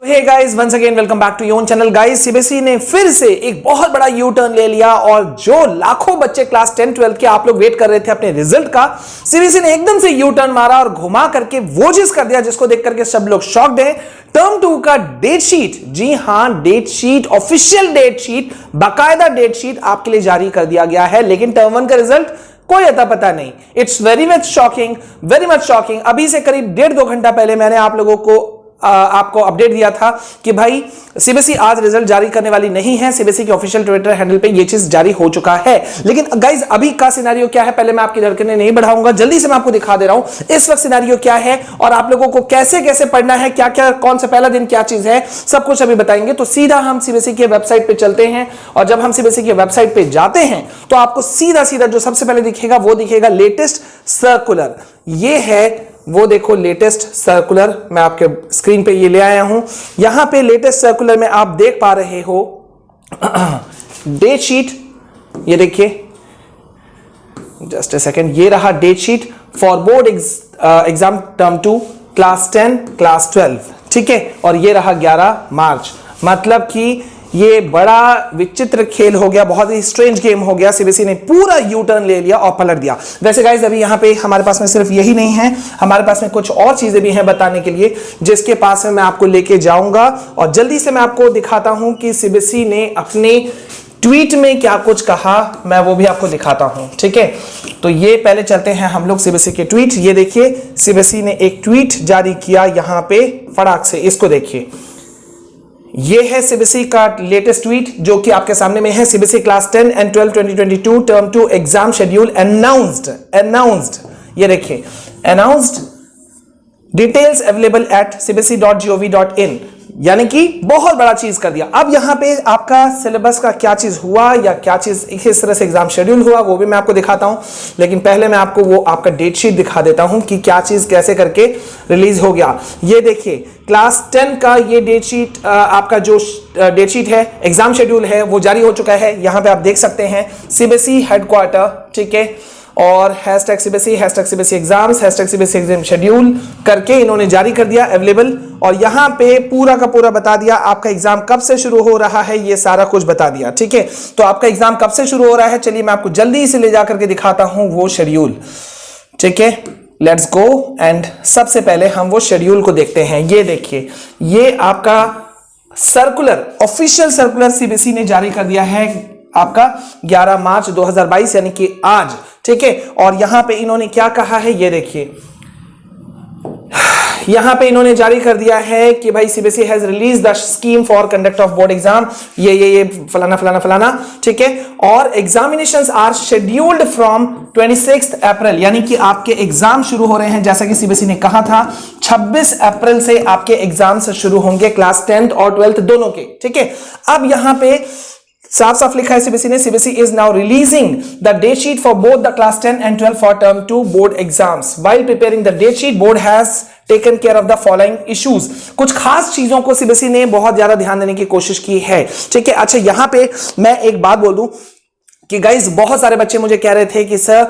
Hey guys, once again welcome back to your channel. Guys, CBSE ने फिर से एक बहुत बड़ा यू टर्न ले लिया और जो लाखों बच्चे क्लास 10 12 के आप लोग वेट कर रहे थे अपने रिजल्ट का, सीबीएसई ने एकदम से यू टर्न मारा और घुमा करके वो चीज कर दिया जिसको देख करके सब लोग शॉक्ड हैं। टर्म 2 का डेट शीट, जी हां date sheet, official date sheet, बाकायदा डेट शीट आपके लिए जारी कर दिया गया है, लेकिन टर्म 1 का रिजल्ट कोई अता पता नहीं। It's very much shocking, very much shocking. अभी से करीब 1.5-2 घंटा पहले मैंने आप लोगों को आपको अपडेट दिया था कि भाई सीबीएसई आज रिजल्ट जारी करने वाली नहीं है। सीबीएसई के ऑफिशियल ट्विटर हैंडल पे ये चीज जारी हो चुका है, लेकिन गाइज अभी का सिनेरियो क्या है, पहले मैं आपकी धड़कनें नहीं बढ़ाऊंगा, जल्दी से मैं आपको दिखा दे रहा हूं इस वक्त सिनेरियो क्या है और आप लोगों को कैसे कैसे पढ़ना है, क्या क्या, कौन सा पहला दिन क्या चीज है, सब कुछ अभी बताएंगे। तो सीधा हम सीबीएसई के वेबसाइट पे चलते हैं और जब हम सीबीएसई के वेबसाइट पे जाते हैं तो आपको सीधा सीधा जो सबसे पहले दिखेगा वो दिखेगा लेटेस्ट सर्कुलर। ये है वो देखो लेटेस्ट सर्कुलर, मैं आपके स्क्रीन पे ये ले आया हूं। यहां पे लेटेस्ट सर्कुलर में आप देख पा रहे हो डेट शीट, ये देखिए, जस्ट अ सेकेंड, ये रहा date sheet for board exam term 2 class 10 class 12, ठीक है। और ये रहा 11 मार्च, मतलब कि ये बड़ा विचित्र खेल हो गया, बहुत ही स्ट्रेंज गेम हो गया। सीबीएसई ने पूरा यू टर्न ले लिया और पलट दिया। वैसे गाइस अभी यहाँ पे हमारे पास में सिर्फ यही नहीं है, हमारे पास में कुछ और चीजें भी हैं बताने के लिए, जिसके पास में मैं आपको लेके जाऊंगा और जल्दी से मैं आपको दिखाता हूं कि सीबीएसई ने अपने ट्वीट में क्या कुछ कहा, मैं वो भी आपको दिखाता हूं, ठीक है। तो ये पहले चलते हैं हम लोग सीबीएसई के ट्वीट। ये देखिए, सीबीएसई ने एक ट्वीट जारी किया यहां पे फटाक से, इसको देखिए। ये है सीबीएसई का लेटेस्ट ट्वीट जो कि आपके सामने में है। CBSE class 10 and 12 2022 term 2 exam schedule announced, ये देखिए, announced, details available at cbse.gov.in, यानी कि बहुत बड़ा चीज कर दिया। अब यहां पे आपका सिलेबस का क्या चीज हुआ या क्या चीज किस तरह से एग्जाम शेड्यूल हुआ वो भी मैं आपको दिखाता हूं, लेकिन पहले मैं आपको वो आपका डेट शीट दिखा देता हूं कि क्या चीज कैसे करके रिलीज हो गया। ये देखिए, क्लास 10 का ये डेट शीट, आपका जो डेट शीट है, एग्जाम शेड्यूल है, वो जारी हो चुका है। यहां पे आप देख सकते हैं सीबीएसई हेडक्वार्टर, ठीक है, और #CBSE exams, #CBSE exam schedule करके इन्होंने जारी कर दिया अवेलेबल, और यहां पे पूरा का पूरा बता दिया आपका एग्जाम कब से शुरू हो रहा है, ये सारा कुछ बता दिया, ठीक है। तो आपका एग्जाम कब से शुरू हो रहा है, चलिए मैं आपको जल्दी से ले जाकर के दिखाता हूं वो शेड्यूल, ठीक है। लेट्स गो एंड सबसे पहले हम वो शेड्यूल को देखते हैं। ये देखिए, ये आपका सर्कुलर, ऑफिशियल सर्कुलर सीबीएसई ने जारी कर दिया है आपका 11 मार्च 2022, यानी कि आज, ठीक है। और यहां पे इन्होंने क्या कहा है, ये देखिए, यहां पे इन्होंने जारी कर दिया है कि भाई CBSE has release the scheme for conduct of board exam, ये फलाना फलाना फलाना, ठीक है। और एग्जामिनेशंस आर शेड्यूल्ड फ्रॉम 26 अप्रैल, यानी कि आपके एग्जाम शुरू हो रहे हैं, जैसा कि सीबीएसई ने कहा था 26 अप्रैल से आपके एग्जाम्स शुरू होंगे क्लास 10th और 12th दोनों के, ठीक है। अब यहां पे साफ साफ लिखा है सीबीएसई ने, CBSE is now releasing the date sheet for both the class 10 and 12 for term 2 board exams. While preparing the date sheet, board has taken care of the following issues. कुछ खास चीजों को सीबीएसई ने बहुत ज्यादा ध्यान देने की कोशिश की है, ठीक है। अच्छा, यहां पे मैं एक बात बोल दूं कि गाइज बहुत सारे बच्चे मुझे कह रहे थे कि सर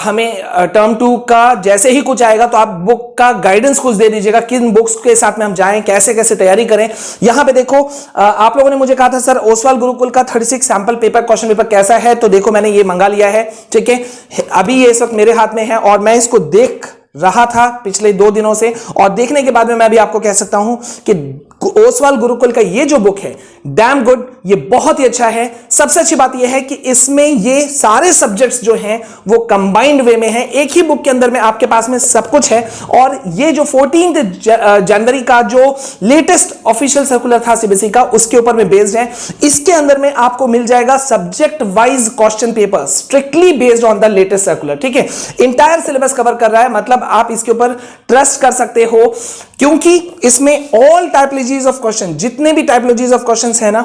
हमें टर्म 2 का जैसे ही कुछ आएगा तो आप बुक का गाइडेंस कुछ दे दीजिएगा, किन बुक्स के साथ में हम जाएं, कैसे कैसे तैयारी करें। यहां पे देखो, आप लोगों ने मुझे कहा था सर ओसवाल गुरुकुल का 36 सैंपल पेपर, क्वेश्चन पेपर कैसा है, तो देखो मैंने ये मंगा लिया है, ठीक है। अभी ये इस वक्त मेरे हाथ में है और मैं इसको देख रहा था पिछले 2 दिनों से, और देखने के बाद में मैं भी आपको कह सकता हूं कि ओसवाल गुरुकुल का ये जो बुक है डैम गुड, ये बहुत ही अच्छा है। सबसे अच्छी बात ये है कि इसमें ये सारे सब्जेक्ट्स जो हैं वो कंबाइंड वे में है, एक ही बुक के अंदर में आपके पास में सब कुछ है। और ये जो 14 जनवरी का जो लेटेस्ट ऑफिशियल सर्कुलर था सीबीएसई का, उसके ऊपर में बेस्ड है। इसके अंदर में आपको मिल जाएगा subject wise question paper strictly based on the latest circular, ठीक है। इंटायर सिलेबस कवर कर रहा है, मतलब आप इसके ऊपर ट्रस्ट कर सकते हो, क्योंकि इसमें ऑल टाइपोलॉजीज ऑफ क्वेश्चन, जितने भी टाइपोलॉजीज ऑफ क्वेश्चंस है ना,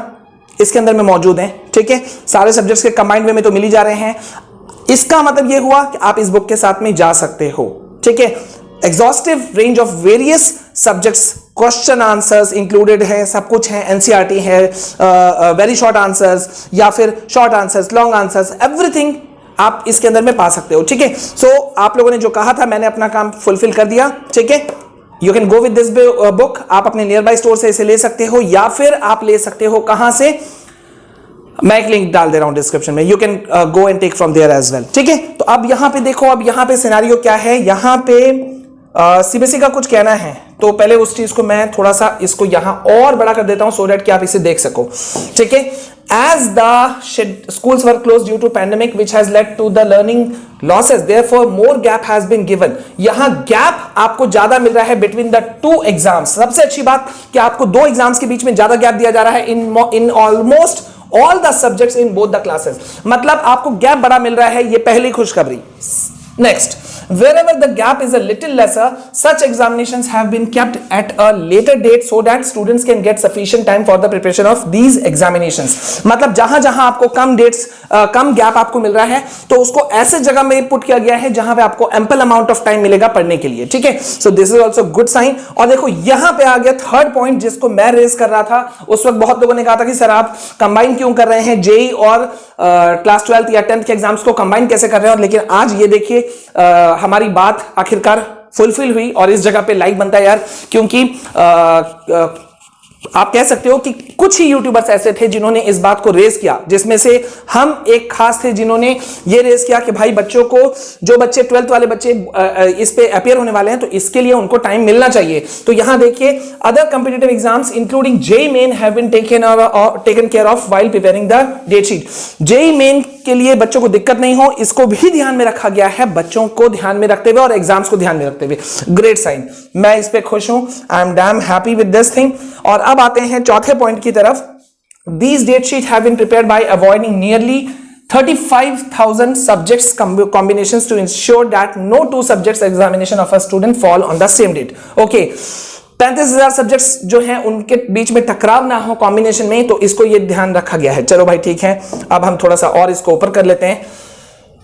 इसके अंदर में मौजूद हैं, ठीक है। सारे सब्जेक्ट्स के कंबाइंड वे में तो मिल ही जा रहे हैं। इसका मतलब यह हुआ कि आप इस बुक के साथ में जा सकते हो, ठीक है। Exhaustive range of various subjects, question answers included है, सब कुछ है, एनसीईआरटी है, वेरी शॉर्ट आंसर्स या फिर short answers, long answers, everything आप इसके अंदर में पा सकते हो, ठीक है। सो आप लोगों ने जो कहा था मैंने अपना काम फुलफिल कर दिया, ठीक है। You can go with this book, आप अपने नियर बाय स्टोर से इसे ले सकते हो, या फिर आप ले सकते हो कहां से, मैं एक लिंक डाल दे रहा हूं डिस्क्रिप्शन में, you can go and take from there as well. ठीक है, तो अब यहां पे देखो, अब यहां पे सिनेरियो क्या है, यहां पे सीबीएसई का कुछ कहना है, तो पहले उस चीज को मैं थोड़ा सा इसको यहां और बड़ा कर देता हूं सो दैट कि आप इसे देख सको। ठीक है, as the schools were closed due to pandemic which has led to the learning losses, therefore more gap has been given। यहां गैप आपको ज्यादा मिल रहा है between the two exams। सबसे अच्छी बात कि आपको दो एग्जाम्स के बीच में ज्यादा गैप दिया जा रहा है in almost all the subjects in both the classes, मतलब आपको गैप बड़ा मिल रहा है, ये पहली खुशखबरी। Next, wherever the gap is a little lesser, such examinations have been kept at a later date so that students can get sufficient time for the preparation of these examinations। मतलब जहां जहां आपको कम डेट्स, कम gap आपको मिल रहा है, तो उसको ऐसे जगह में पुट किया गया है जहां पे आपको एम्पल अमाउंट ऑफ टाइम मिलेगा पढ़ने के लिए। ठीक है, so this is also good sign. और देखो यहां पे आ गया थर्ड पॉइंट जिसको मैं रेज कर रहा था। उस वक्त बहुत लोगों ने कहा था कि सर आप कंबाइन क्यों कर रहे हैं, जेई और क्लास 12 या 10th के एग्जाम्स को कंबाइन कैसे कर रहे हैं, लेकिन आज ये देखिए हमारी बात आखिरकार फुलफिल हुई और इस जगह पे लाइक बनता है यार, क्योंकि आप कह सकते हो कि कुछ ही यूट्यूबर्स ऐसे थे जिन्होंने इस बात को रेज किया, जिसमें से हम एक खास थे जिन्होंने ये रेज किया कि भाई बच्चों को, जो बच्चे 12th वाले बच्चे इस पे अपियर होने वाले हैं, तो इसके लिए उनको टाइम मिलना चाहिए। तो यहां देखिए other competitive exams including JEE Main have been taken care of while preparing the date sheet. JEE Main के लिए बच्चों को दिक्कत नहीं हो, इसको भी ध्यान में रखा गया है, बच्चों को ध्यान में रखते हुए और एग्जाम्स को ध्यान में रखते हुए। ग्रेट साइन, मैं इस पे खुश हूं, I am damn happy with this thing. और अब आते हैं चौथे पॉइंट की तरफ। These date sheet have been prepared by avoiding nearly 35,000 subjects combinations to ensure that no two subjects examination of a student fall on the same date. Okay, 35,000 subjects जो हैं उनके बीच में टकराव ना हो कॉम्बिनेशन में, तो इसको ये ध्यान रखा गया है। चलो भाई ठीक है, अब हम थोड़ा सा और इसको ऊपर कर लेते हैं।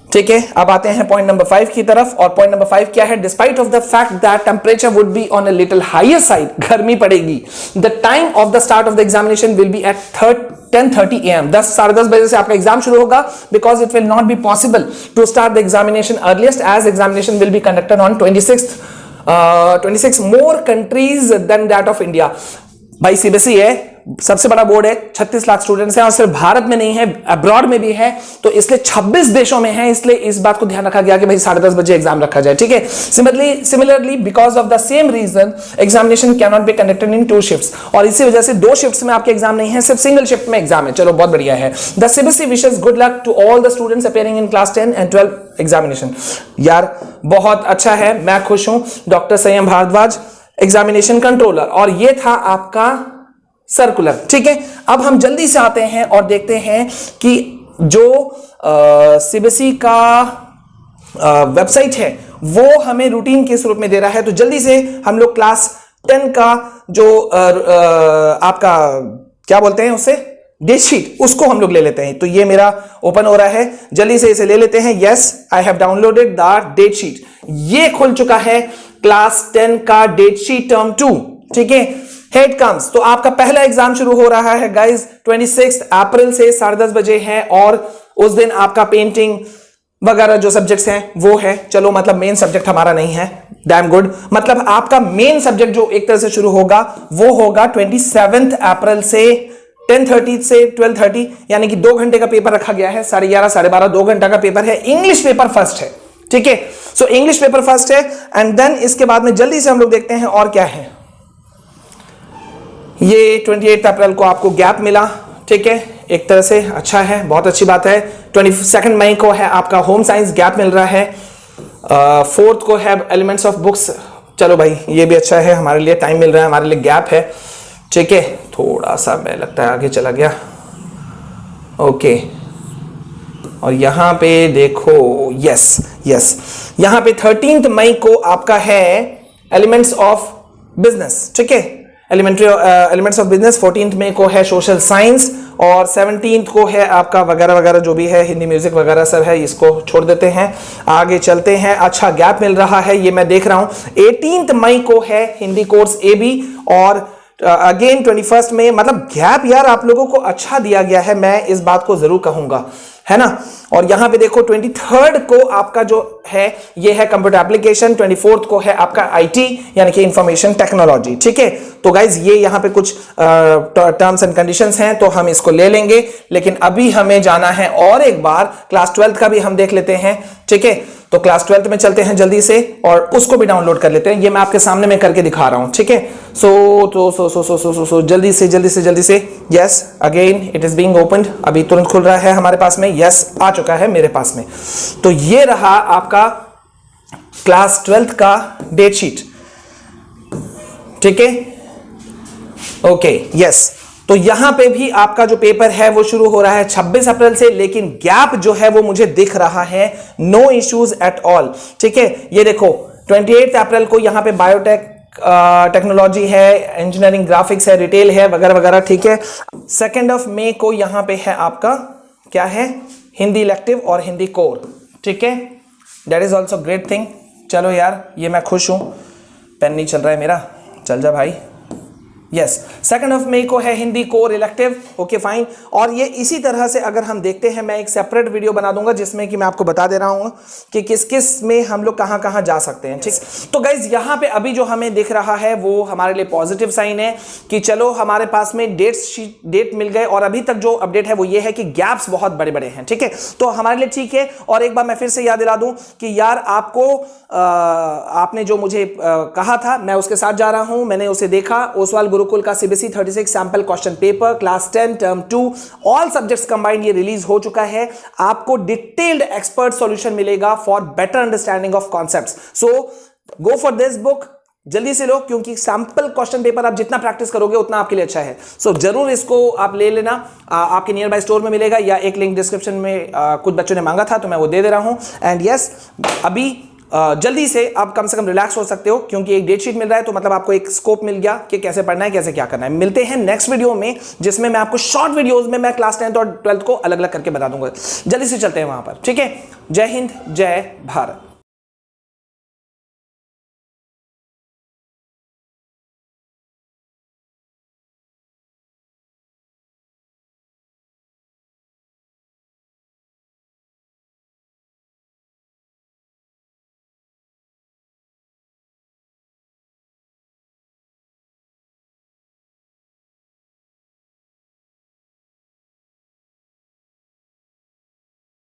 ठीक है, अब आते हैं पॉइंट नंबर 5 की तरफ। और पॉइंट नंबर 5 क्या है, despite of the fact that temperature would be on a little higher side, गर्मी पड़ेगी, the time of the start of the examination will be at 10:30 AM, 10 बजे से आपका एग्जाम शुरू होगा, because it will not be possible to start the examination earliest as examination will be conducted on 26 more countries than that of India. भाई CBSE है, सबसे बड़ा board है, 36 लाख स्टूडेंट्स हैं और सिर्फ भारत में नहीं है, अब्रॉड में भी है, तो इसलिए 26 देशों में है, इसलिए इस बात को ध्यान रखा गया कि भाई 10:30 बजे एग्जाम रखा जाए। ठीक है, similarly because of the same reason examination can not be conducted in 2 shifts, और इसी वजह से 2 शिफ्ट्स में आपके एग्जाम नहीं है, सिर्फ सिंगल शिफ्ट में एग्जाम है। चलो बहुत बढ़िया है। The CBSE wishes good luck to all the students appearing in class 10 and 12 examination. यार बहुत अच्छा है, मैं खुश हूं। डॉक्टर संयम भारद्वाज, एग्जामिनेशन कंट्रोलर, और ये था आपका सर्कुलर। ठीक है, अब हम जल्दी से आते हैं और देखते हैं कि जो सीबीएसई का वेबसाइट है वो हमें रूटीन किस रूप में दे रहा है। तो जल्दी से हम लोग क्लास 10 का जो आपका क्या बोलते हैं उसे, डेट शीट, उसको हम लोग ले लेते हैं। तो ये मेरा ओपन हो रहा है, जल्दी से इसे ले लेते हैं। Yes, I have downloaded the date sheet. ये खुल चुका है क्लास 10 का डेट शीट टर्म 2। ठीक है, हेड कम्स, तो आपका पहला एग्जाम शुरू हो रहा है गाइज 26 अप्रैल से 10:30 बजे है, और उस दिन आपका पेंटिंग वगैरह जो सब्जेक्ट्स हैं वो है। चलो मतलब मेन सब्जेक्ट हमारा नहीं है, डैम गुड। मतलब आपका मेन सब्जेक्ट जो एक तरह से शुरू होगा वो होगा 27 अप्रैल से 10:30 से 12:30, यानी कि 2 घंटे का पेपर रखा गया है। 11:30 12:30 2 घंटा का पेपर है। इंग्लिश पेपर फर्स्ट है। ठीक है, सो इंग्लिश पेपर फर्स्ट है, एंड देन इसके बाद में जल्दी से हम लोग देखते हैं और क्या है। ये 28 अप्रैल को आपको गैप मिला। ठीक है, एक तरह से अच्छा है, बहुत अच्छी बात है। 22 मई को है आपका होम साइंस, गैप मिल रहा है। 4th को है एलिमेंट्स ऑफ बुक्स। चलो भाई ये भी अच्छा है, हमारे लिए टाइम मिल रहा है, हमारे लिए गैप है। ठीक है, थोड़ा सा मैं लगता है आगे चला गया। ओके, और यहां पे देखो, यस यहां पे 13 मई को आपका है एलिमेंट्स ऑफ बिजनेस। ठीक है, एलिमेंट्स ऑफ बिजनेस। 14 मई को है सोशल साइंस, और 17 को है आपका वगैरह वगैरह जो भी है, हिंदी म्यूजिक वगैरह सब है, इसको छोड़ देते हैं, आगे चलते हैं। अच्छा गैप मिल रहा है, ये मैं देख रहा हूं। 18 मई को है हिंदी कोर्स AB, और अगेन 21 में, मतलब गैप यार आप लोगों को अच्छा दिया गया है, मैं इस बात को जरूर कहूंगा, है ना। और यहां पे देखो 23rd को आपका जो है ये है कंप्यूटर एप्लीकेशन, 24th को है आपका आईटी यानी कि इंफॉर्मेशन टेक्नोलॉजी। ठीक है, तो गाइज ये यहां पे कुछ टर्म्स एंड कंडीशंस हैं तो हम इसको ले लेंगे, लेकिन अभी हमें जाना है और एक बार क्लास 12th का भी हम देख लेते हैं। ठीक है, तो क्लास 12th में चलते हैं जल्दी से और उसको भी डाउनलोड कर लेते हैं। ये मैं आपके सामने में करके दिखा रहा हूं। ठीक है, सो जल्दी से yes, again it is being opened, अभी तुरंत खुल रहा है हमारे पास में। यस, आ चुका है मेरे पास में। तो ये रहा आपका क्लास 12th का डेट शीट। ठीक है, ओके, यस। तो यहां पे भी आपका जो पेपर है वो शुरू हो रहा है 26 अप्रैल से, लेकिन गैप जो है वो मुझे दिख रहा है नो इश्यूज एट ऑल। ठीक है, ये देखो 28 अप्रैल को यहां पे बायोटेक टेक्नोलॉजी है, इंजीनियरिंग ग्राफिक्स है, रिटेल है, वगैरह वगैरह। ठीक है, 2 मई को यहां पे है आपका क्या है, हिंदी इलेक्टिव और हिंदी कोर। ठीक है, that is also great thing. चलो यार, ये मैं खुश हूं। पेन नहीं चल रहा है मेरा, चल जा भाई। यस, 2 मई को है Hindi core elective. Okay fine. और ये इसी तरह से अगर हम देखते हैं, मैं एक सेपरेट वीडियो बना दूंगा जिसमें कि मैं आपको बता दे रहा हूं कि किस किस में हम लोग कहां कहां जा सकते हैं। ठीक, तो गाइज यहां पे अभी जो हमें दिख रहा है वो हमारे लिए पॉजिटिव साइन है कि चलो हमारे पास में डेट मिल गए, और अभी तक जो अपडेट है वो ये है कि गैप्स बहुत बड़े बड़े हैं। ठीक है, तो हमारे लिए ठीक है। और एक बार मैं फिर से याद दिला दूं कि यार आपको आपने जो मुझे कहा था मैं उसके साथ जा रहा हूं। मैंने उसे देखा, ओसवाल गुरुकुल का CBSE 36 sample question paper class 10 term 2 all subjects combined ये रिलीज हो चुका है। आपको डिटेल्ड एक्सपर्ट सॉल्यूशन मिलेगा for better understanding of concepts. So go for this book, जल्दी से लो, क्योंकि सैंपल क्वेश्चन पेपर आप जितना प्रैक्टिस करोगे उतना आपके लिए अच्छा है। सो जरूर इसको आप ले लेना, आपके नियर बाय स्टोर में मिलेगा, या एक लिंक डिस्क्रिप्शन में कुछ बच्चों ने मांगा था तो मैं वो दे रहा हूं। एंड यस, अभी जल्दी से आप कम से कम रिलैक्स हो सकते हो, क्योंकि एक डेट शीट मिल रहा है तो मतलब आपको एक स्कोप मिल गया कि कैसे पढ़ना है, कैसे क्या करना है। मिलते हैं नेक्स्ट वीडियो में, जिसमें मैं आपको शॉर्ट वीडियोस में मैं क्लास 10th और 12th को अलग अलग करके बता दूंगा। जल्दी से चलते हैं वहां पर। ठीक है, जय हिंद, जय भारत।